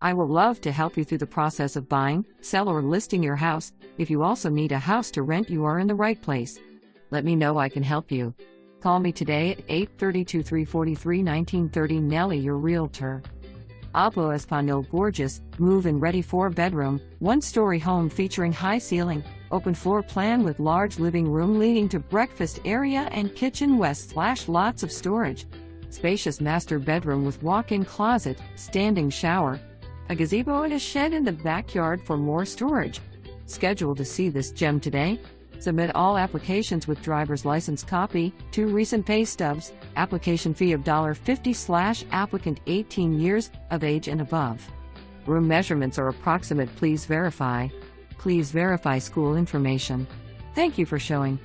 I will love to help you through the process of buying, sell, or listing your house. If you also need a house to rent, you are in the right place. Let me know I can help you. Call me today at 832-343-1930. Nelly, your realtor. Hablo Español. Gorgeous, move-in ready 4-bedroom, 1-story home featuring high ceiling, open floor plan with large living room leading to breakfast area and kitchen west / lots of storage. Spacious master bedroom with walk-in closet, standing shower, a gazebo and a shed in the backyard for more storage. Schedule to see this gem today. Submit all applications with driver's license copy, 2 recent pay stubs, application fee of $50 / applicant 18 years of age and above. Room measurements are approximate. Please verify. Please verify school information. Thank you for showing.